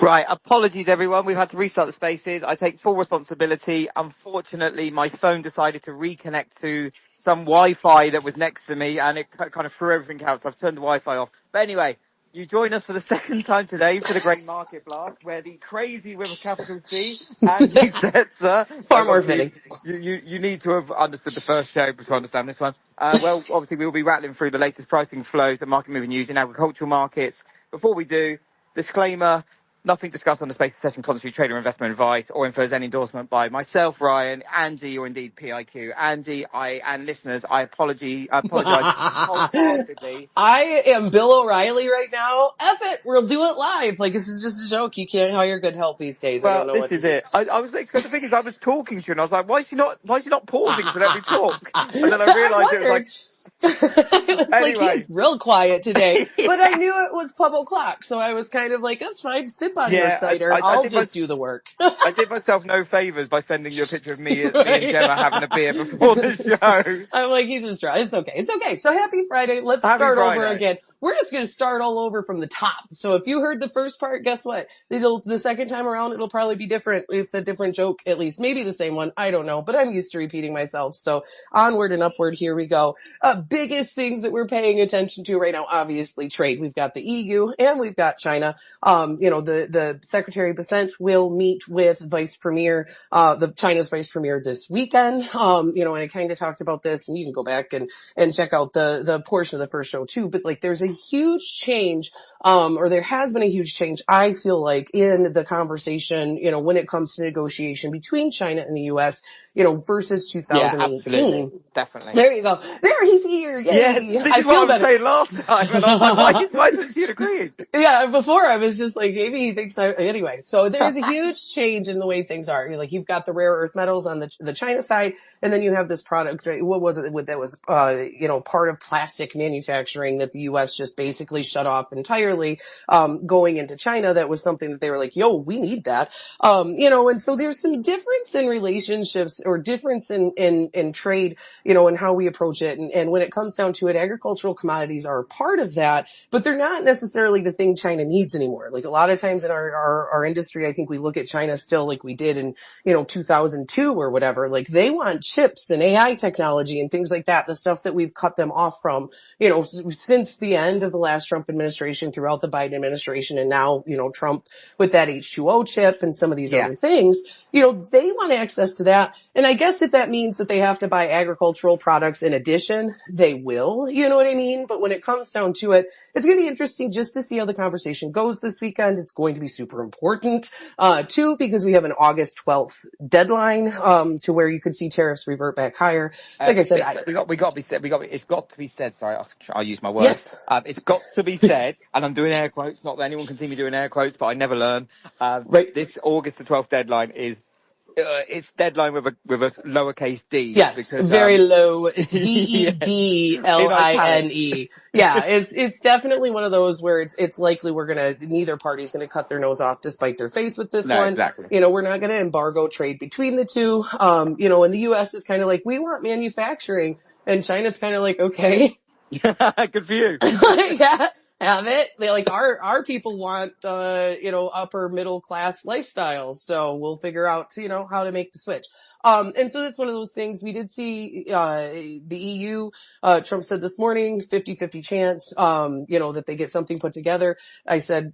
Right, apologies everyone. We've had to restart the spaces. I take full responsibility. Unfortunately, my phone decided to reconnect to some Wi-Fi that was next to me and it kind of threw everything out. So I've turned the Wi-Fi off. But anyway, you join us for the second time today for the Great Market Blast, where the crazy with a capital C, Angie Setzer. Far more Obviously, fitting. you need to have understood the first show to understand this one. Well, obviously we will be rattling through the latest pricing flows and market moving news in agricultural markets. Before we do, disclaimer, nothing discussed on the Space Session constitutes trade or investment advice or infers any endorsement by myself, Ryan, Angie, or indeed PIQ. Angie, and listeners, I apologize wholeheartedly. I am Bill O'Reilly right now. F it, we'll do it live. Like, this is just a joke. You can't hire good help these days. I Well, don't know this what to is do. it. I was like, because the thing is, I was talking to you and I was like, why is she not pausing to let me talk? And then I realised it was like, it was anyway. like, he's real quiet today. But I knew it was pub o'clock, so I was kind of like, that's fine, sip on your cider. I'll just do the work. I did myself no favours by sending you a picture of me and Gemma having a beer before the show. I'm like, he's just dry. It's okay. It's okay. So happy Friday. Let's start over again. We're just going to start all over from the top. So if you heard the first part, guess what? The second time around, it'll probably be different. It's a different joke, at least. Maybe the same one. I don't know, but I'm used to repeating myself. So onward and upward. Here we go. Biggest things that we're paying attention to right now, obviously trade. We've got the EU and we've got China. The Secretary of Defense will meet with Vice Premier, the China's Vice Premier this weekend. And I kind of talked about this, and you can go back and check out the portion of the first show too. But like, there's a huge change, or there has been a huge change, I feel like, in the conversation, when it comes to negotiation between China and the U.S., versus 2018. Yeah, definitely. There you go. There, he's here. Yay. Yeah, this is what I was saying last time, and I was like, why isn't she agreeing? Yeah, before I was just like, maybe he thinks anyway. So there's a huge change in the way things are. Like, you've got the rare earth metals on the China side, and then you have this product, what was it that was, part of plastic manufacturing that the U.S. just basically shut off entirely, going into China. That was something that they were like, yo, we need that. And so there's some difference in relationships, or difference in trade, and how we approach it. And when it comes down to it, agricultural commodities are a part of that, but they're not necessarily the thing China needs anymore. Like, a lot of times in our industry, I think we look at China still like we did in, 2002 or whatever. Like, they want chips and AI technology and things like that, the stuff that we've cut them off from, since the end of the last Trump administration, throughout the Biden administration, and now, Trump with that H2O chip and some of these other things. They want access to that. And I guess if that means that they have to buy agricultural products in addition, they will, you know what I mean? But when it comes down to it, it's going to be interesting just to see how the conversation goes this weekend. It's going to be super important, too, because we have an August 12th deadline, to where you could see tariffs revert back higher. Like I said, it's got to be said, sorry, I'll use my words. Yes. It's got to be said, and I'm doing air quotes, not that anyone can see me doing air quotes, but I never learn. Right. This August the 12th deadline is, it's deadline with a lowercase d. Yes, because, very low. It's DEDLINE. Yeah, it's definitely one of those where it's likely neither party's gonna cut their nose off to spite their face with this one. Exactly. We're not gonna embargo trade between the two. And the US is kind of like, we want manufacturing, and China's kind of like, okay. Good for you. Yeah. Have it. They like, our people want, upper middle class lifestyles. So we'll figure out, how to make the switch. And so that's one of those things. We did see, the EU, Trump said this morning, 50-50 chance, that they get something put together. I said,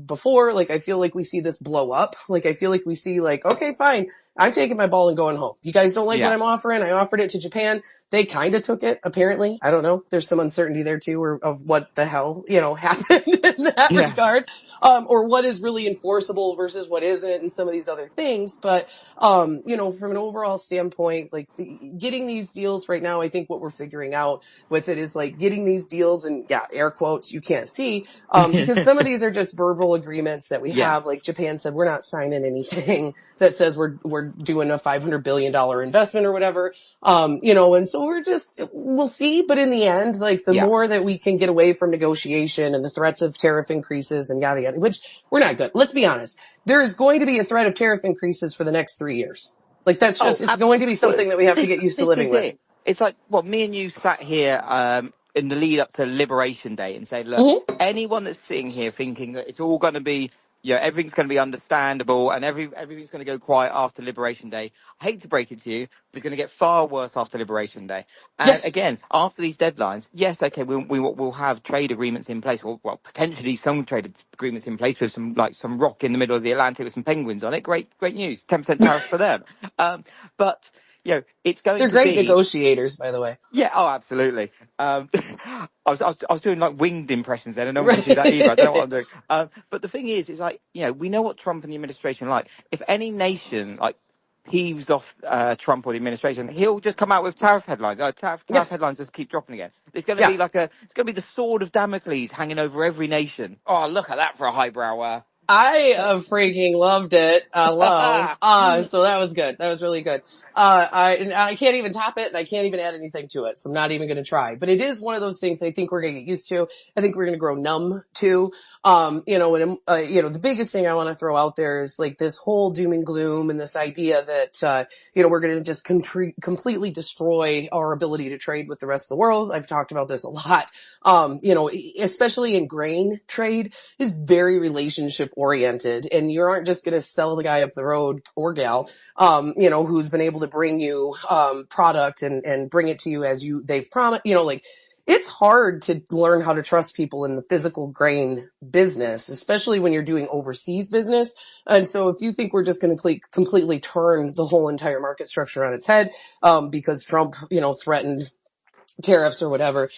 before, like, I feel like we see this blow up. Like, I feel like we see like, okay, fine. I'm taking my ball and going home. You guys don't like what I'm offering. I offered it to Japan. They kind of took it, apparently. I don't know. There's some uncertainty there too, or of what the hell, happened in that regard. Or what is really enforceable versus what isn't, and some of these other things. But, from an overall standpoint, like, getting these deals right now, I think what we're figuring out with it is like getting these deals, and air quotes you can't see, because some of these are just verbal agreements that we have. Like, Japan said, we're not signing anything that says we're doing a $500 billion investment or whatever. And so we'll see. But in the end, like, the more that we can get away from negotiation and the threats of tariff increases and yada yada, which we're not good. Let's be honest. There is going to be a threat of tariff increases for the next 3 years. Like, that's just, it's going to be something that we have to get used to living with. It's like, me and you sat here, in the lead up to Liberation Day and say, look, anyone that's sitting here thinking that it's all going to be everything's going to be understandable, and everything's going to go quiet after Liberation Day. I hate to break it to you, but it's going to get far worse after Liberation Day. And Yes. again, after these deadlines, yes, okay, we'll have trade agreements in place, or well, potentially some trade agreements in place with some rock in the middle of the Atlantic with some penguins on it. Great news. 10% tariffs for them. But it's going They're to great be. negotiators, by the way. Yeah, oh, absolutely. I was doing like winged impressions then, and no one can see that either. I don't know what I'm Right. doing. But the thing is, like, we know what Trump and the administration are like. If any nation like peeves off Trump or the administration, he'll just come out with tariff headlines. Tariff Yeah. headlines just keep dropping again. It's going to Yeah. be it's going to be the sword of Damocles hanging over every nation. Oh, look at that for a highbrow. I freaking loved it. Hello. So that was good. That was really good. I can't even top it, and I can't even add anything to it. So I'm not even going to try. But it is one of those things I think we're going to get used to. I think we're going to grow numb to. The biggest thing I want to throw out there is like this whole doom and gloom and this idea that we're going to just completely destroy our ability to trade with the rest of the world. I've talked about this a lot. Especially in grain trade is very relationship oriented, and you aren't just going to sell the guy up the road or gal, who's been able to bring you, product and bring it to you as they've promised, it's hard to learn how to trust people in the physical grain business, especially when you're doing overseas business. And so if you think we're just going to completely turn the whole entire market structure on its head, because Trump, threatened tariffs or whatever,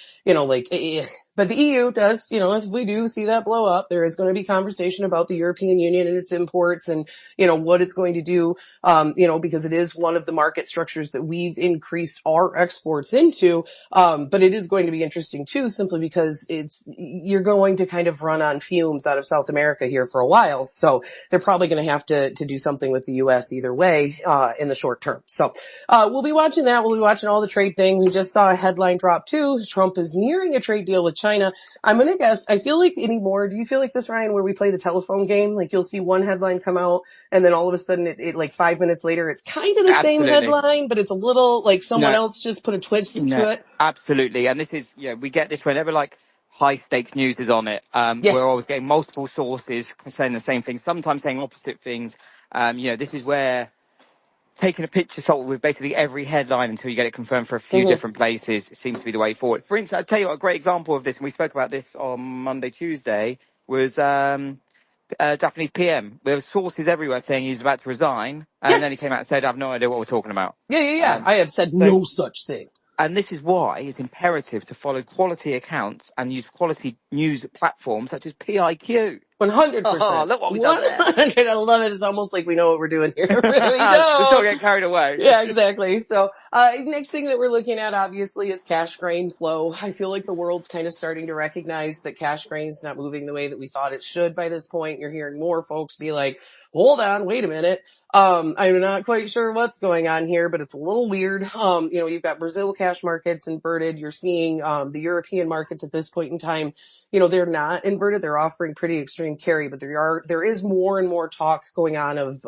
but the EU does, if we do see that blow up, there is going to be conversation about the European Union and its imports and, what it's going to do, because it is one of the market structures that we've increased our exports into. But it is going to be interesting too, simply because you're going to kind of run on fumes out of South America here for a while. So they're probably going to have to do something with the US either way, in the short term. So, we'll be watching that. We'll be watching all the trade thing. We just saw a headline drop too. Trump is nearing a trade deal with China. I'm going to guess, I feel like anymore, do you feel like this, Ryan, where we play the telephone game? Like you'll see one headline come out and then all of a sudden it like 5 minutes later, it's kind of the same Absolutely. headline, but it's a little like someone No, else just put a twist no, to it. absolutely. And this is, we get this whenever like high stakes news is on it. We're Yes. always getting multiple sources saying the same thing, sometimes saying opposite things. This is where taking a pinch of salt with basically every headline until you get it confirmed for a few Mm-hmm. different places seems to be the way forward. For instance, I'll tell you what, a great example of this, and we spoke about this on Monday, Tuesday, was Japanese PM. There were sources everywhere saying he was about to resign, and then he Yes. came out and said, I have no idea what we're talking about. Yeah. I have said So, no such thing. and this is why it's imperative to follow quality accounts and use quality news platforms such as PIQ. 100%. Oh, look what we've done there. 100. I love it. It's almost like we know what we're doing here. We Let's not get carried away. Yeah, exactly. So, next thing that we're looking at obviously is cash grain flow. I feel like the world's kind of starting to recognize that cash grain is not moving the way that we thought it should by this point. You're hearing more folks be like, hold on, wait a minute. I'm not quite sure what's going on here, but it's a little weird. You've got Brazil cash markets inverted. You're seeing, the European markets at this point in time, they're not inverted. They're offering pretty extreme carry, but there is more and more talk going on of,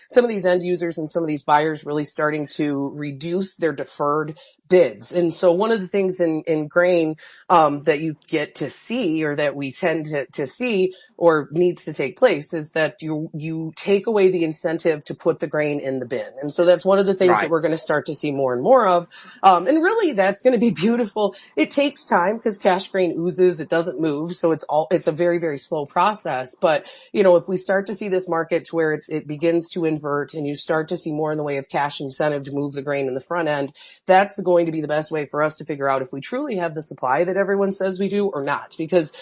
some of these end users and some of these buyers really starting to reduce their deferred bids. And so one of the things in grain, that you get to see, or that we tend to see, or needs to take place, is that you take away the incentive to put the grain in the bin. And so that's one of the things that we're going to start to see more and more of. And really that's going to be beautiful. It takes time because cash grain oozes. It doesn't move. So it's a very, very slow process. But, if we start to see this market to where it begins to invert and you start to see more in the way of cash incentive to move the grain in the front end, that's going to be the best way for us to figure out if we truly have the supply that everyone says we do or not. Because,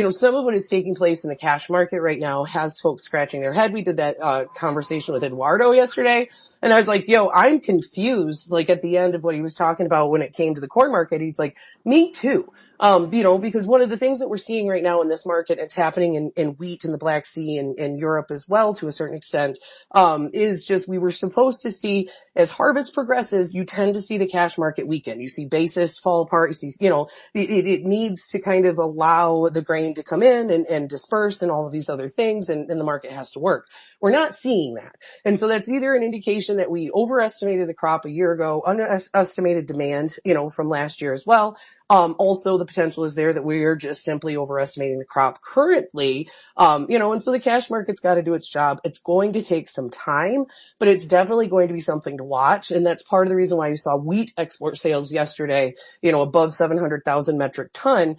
some of what is taking place in the cash market right now has folks scratching their head. We did that conversation with Eduardo yesterday, and I was like, I'm confused. Like at the end of what he was talking about when it came to the corn market, he's like, me too. Because one of the things that we're seeing right now in this market, it's happening in wheat in the Black Sea and Europe as well to a certain extent, is just we were supposed to see as harvest progresses, you tend to see the cash market weaken. You see basis fall apart. You see, it needs to kind of allow the grain to come in and disperse and all of these other things, and the market has to work. We're not seeing that. And so that's either an indication that we overestimated the crop a year ago, underestimated demand, from last year as well. Also the potential is there that we are just simply overestimating the crop currently. And so the cash market's got to do its job. It's going to take some time, but it's definitely going to be something to watch. And that's part of the reason why you saw wheat export sales yesterday, above 700,000 metric ton,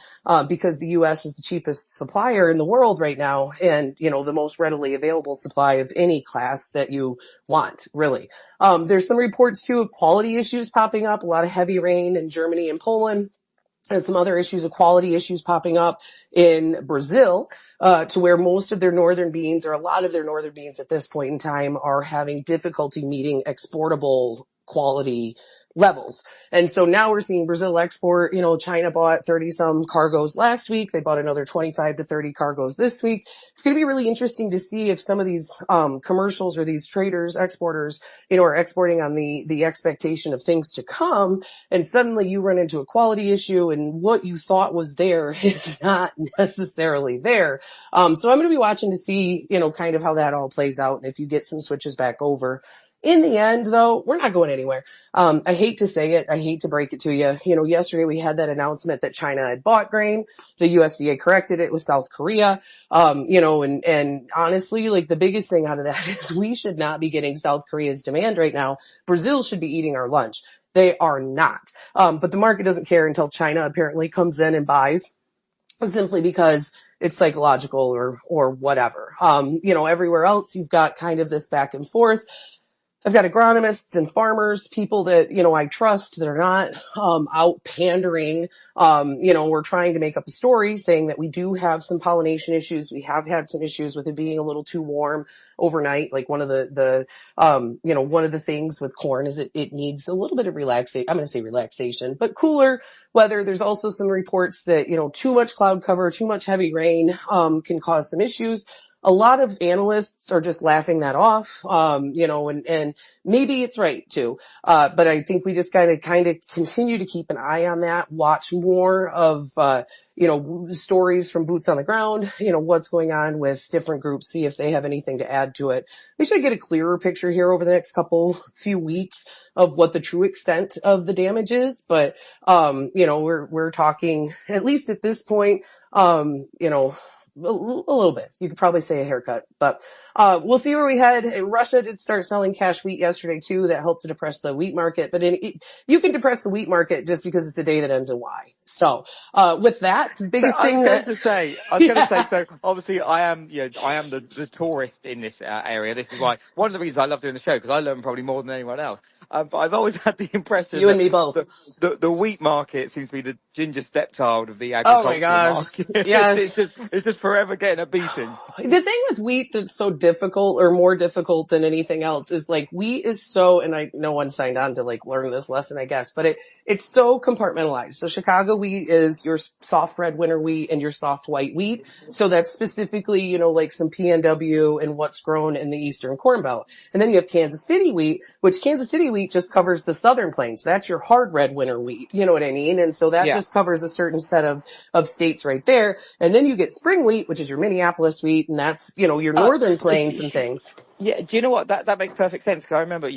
because the U.S. is the cheapest supplier in the world right now. And, the most readily available supply of any class that you want, really. There's some reports too of quality issues popping up, a lot of heavy rain in Germany and Poland. And some other issues of quality issues popping up in Brazil, to where most of their northern beans, or a lot of their northern beans at this point in time, are having difficulty meeting exportable quality levels. And so now we're seeing Brazil export, China bought 30 some cargoes last week. They bought another 25 to 30 cargoes this week. It's going to be really interesting to see if some of these, commercials or these traders, exporters, are exporting on the expectation of things to come. And suddenly you run into a quality issue and what you thought was there is not necessarily there. So I'm going to be watching to see, kind of how that all plays out. And if you get some switches back over. In the end, though, we're not going anywhere. I hate to say it. I hate to break it to you. Yesterday we had that announcement that China had bought grain. The USDA corrected it with South Korea. And honestly, like the biggest thing out of that is we should not be getting South Korea's demand right now. Brazil should be eating our lunch. They are not. But the market doesn't care until China apparently comes in and buys, simply because it's psychological or whatever. Everywhere else you've got kind of this back and forth. I've got agronomists and farmers, people that, I trust that are not, out pandering. We're trying to make up a story saying that we do have some pollination issues. We have had some issues with it being a little too warm overnight. Like one of one of the things with corn is it needs a little bit of relaxation. I'm going to say relaxation, but cooler weather. There's also some reports that, too much cloud cover, too much heavy rain, can cause some issues. A lot of analysts are just laughing that off, and maybe it's right too. But I think we just gotta kind of continue to keep an eye on that, watch more of, stories from boots on the ground, what's going on with different groups, see if they have anything to add to it. We should get a clearer picture here over the next few weeks of what the true extent of the damage is. But, we're talking, at least at this point, a little bit. You could probably say a haircut, but we'll see where we head. Russia did start selling cash wheat yesterday too. That helped to depress the wheat market, but you can depress the wheat market just because it's a day that ends in Y. So with that, the biggest thing I was going to say, so obviously I am the tourist in this area. This is why one of the reasons I love doing the show, because I learn probably more than anyone else. But I've always had the impression you and me both. The wheat market seems to be the ginger stepchild of the Oh my agricultural gosh. market. Yes. it's just forever getting a beating. The thing with wheat that's so difficult, or more difficult than anything else, is like wheat is so, and no one signed on to learn this lesson, I guess, but it's so compartmentalized. So Chicago wheat is your soft red winter wheat and your soft white wheat. So that's specifically, some PNW and what's grown in the Eastern Corn Belt. And then you have Kansas City wheat, which Kansas City wheat just covers the Southern Plains. That's your hard red winter wheat. You know what I mean? And so that just covers a certain set of states right there. And then you get spring wheat, which is your Minneapolis wheat, and that's, your Northern Plains and things. Yeah, do you know what? That makes perfect sense, because I remember,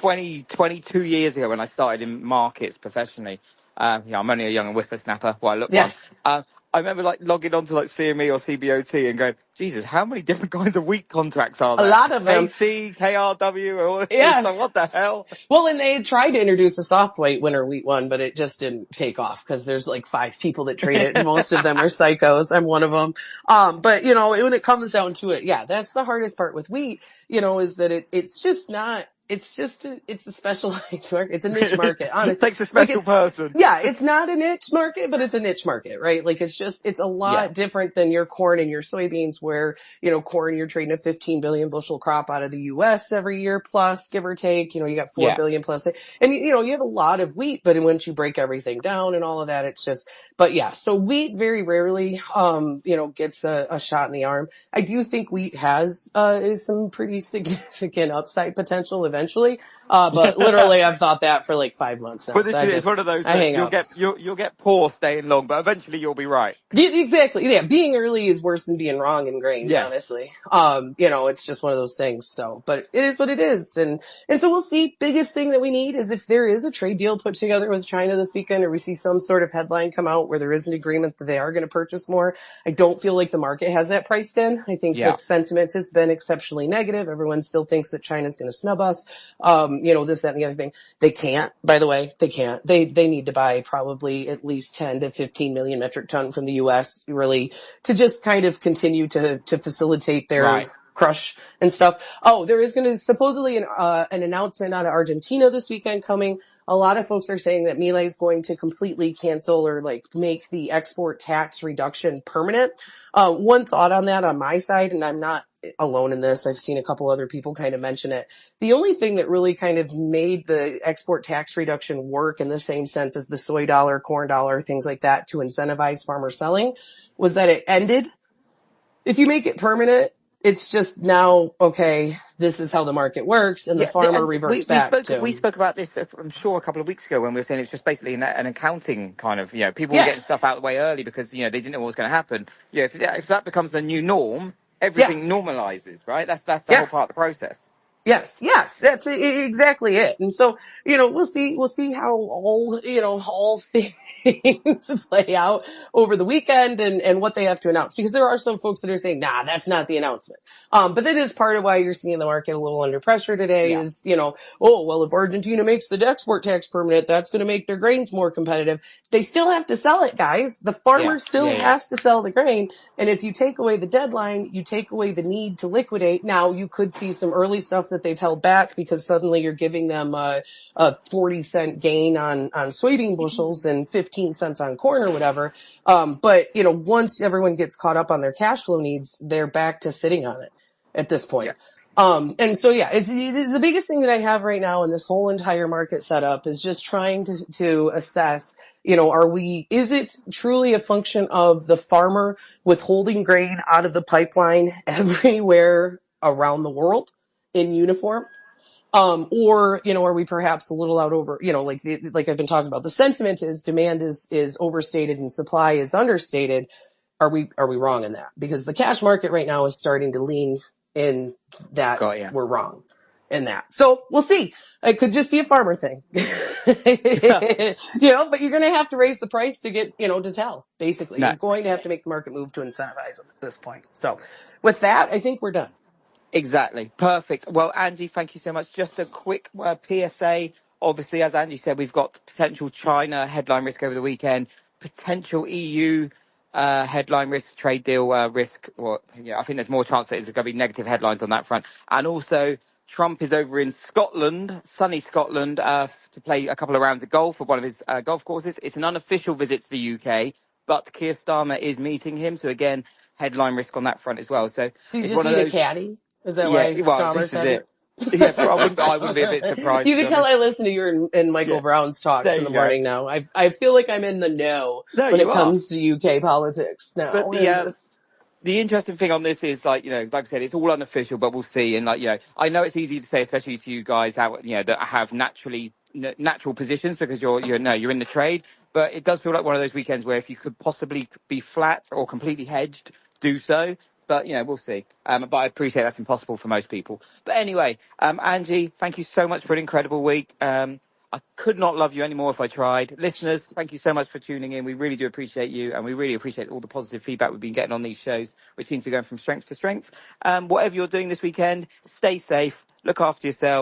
22 years ago when I started in markets professionally. I'm only a young whippersnapper. Well, I look Yes. one. I remember logging onto CME or CBOT and going, Jesus, how many different kinds of wheat contracts are there? A lot of them. KC, KRW, all this. Yeah. So what the hell? Well, and they tried to introduce a soft white winter wheat one, but it just didn't take off because there's 5 people that trade it, and most of them are psychos. I'm one of them. But when it comes down to it, that's the hardest part with wheat, is that it's just not. It's a specialized market. It's a niche market, honestly. It takes a special person. Yeah, it's not a niche market, but it's a niche market, right? It's a lot different than your corn and your soybeans, where, corn, you're trading a 15 billion bushel crop out of the U.S. every year plus, give or take, you got 4 billion plus. And, you have a lot of wheat, but once you break everything down and all of that, it's just, so wheat very rarely, gets a shot in the arm. I do think wheat has, is some pretty significant upside potential eventually. eventually. But literally I've thought that for like 5 months now. But So this is one of those I that hang up. you'll get poor staying long, but eventually you'll be right. Yeah, exactly. Yeah, being early is worse than being wrong in grains, Yeah. honestly. It's just one of those things. So, but it is what it is. And so we'll see. Biggest thing that we need is if there is a trade deal put together with China this weekend, or we see some sort of headline come out where there is an agreement that they are going to purchase more. I don't feel like the market has that priced in. I think the Yeah. sentiment has been exceptionally negative. Everyone still thinks that China's going to snub us. This, that, and the other thing. They can't, by the way, they can't. They need to buy probably at least 10 to 15 million metric ton from the U.S. really to just kind of continue to facilitate their Right. crush and stuff. Oh, there is going to supposedly an announcement out of Argentina this weekend coming. A lot of folks are saying that Milei is going to completely cancel or like make the export tax reduction permanent. One thought on that on my side, and I'm not alone in this. I've seen a couple other people kind of mention it. The only thing that really kind of made the export tax reduction work in the same sense as the soy dollar, corn dollar, things like that to incentivize farmer selling was that it ended. If you make it permanent, it's just now, okay, this is how the market works, and the Yeah, farmer and reverts back we to. spoke about this, I'm sure, a couple of weeks ago when we were saying it's just basically an accounting kind of, people were Yeah, getting stuff out of the way early because, they didn't know what was going to happen. Yeah, if that becomes the new norm, yeah, everything normalizes, right? That's the yeah. whole part of the process. Yes, that's exactly it. And so, we'll see how all things play out over the weekend and what they have to announce, because there are some folks that are saying, nah, that's not the announcement. But that is part of why you're seeing the market a little under pressure today Yeah, is, oh, well, if Argentina makes the export tax permanent, that's going to make their grains more competitive. They still have to sell it, guys. The farmer still yeah. has to sell the grain. And if you take away the deadline, you take away the need to liquidate. Now you could see some early stuff that they've held back because suddenly you're giving them a 40-cent gain on soybean bushels and 15 cents on corn or whatever. But once everyone gets caught up on their cash flow needs, they're back to sitting on it at this Yeah. point. And so yeah, it's the biggest thing that I have right now in this whole entire market setup is just trying to assess, is it truly a function of the farmer withholding grain out of the pipeline everywhere around the world in uniform? Are we perhaps a little out over, like I've been talking about, the sentiment is demand is overstated and supply is understated. Are we wrong in that? Because the cash market right now is starting to lean in that Got ya. we're wrong in that. So we'll see. It could just be a farmer thing, Yeah. but you're going to have to raise the price to get, to tell, basically. No. You're going to have to make the market move to incentivize them at this point. So with that, I think we're done. Exactly. Perfect. Well, Angie, thank you so much. Just a quick PSA. Obviously, as Angie said, we've got potential China headline risk over the weekend, potential EU headline risk, trade deal risk. I think there's more chance that there's going to be negative headlines on that front. And also, Trump is over in Scotland, sunny Scotland, to play a couple of rounds of golf at one of his golf courses. It's an unofficial visit to the UK, but Keir Starmer is meeting him. So again, headline risk on that front as well. So Do you it's just one of need a those. caddy? Is that Yeah, why well, Starmer's this is having it. it? Yeah, I wouldn't be a bit surprised, You to be can tell honest. I listen to your and Michael Yeah, Brown's talks there in the you go. morning now. I feel like I'm in the know No, when you it are. comes to UK politics But now. And just the interesting thing on this is, like I said, it's all unofficial, but we'll see. And I know it's easy to say, especially to you guys out, that have natural positions because you're in the trade. But it does feel like one of those weekends where if you could possibly be flat or completely hedged, do so. But we'll see. But I appreciate that's impossible for most people. But anyway, Angie, thank you so much for an incredible week. I could not love you any more if I tried. Listeners, thank you so much for tuning in. We really do appreciate you, and we really appreciate all the positive feedback we've been getting on these shows, which seems to be going from strength to strength. Whatever you're doing this weekend, stay safe, look after yourself.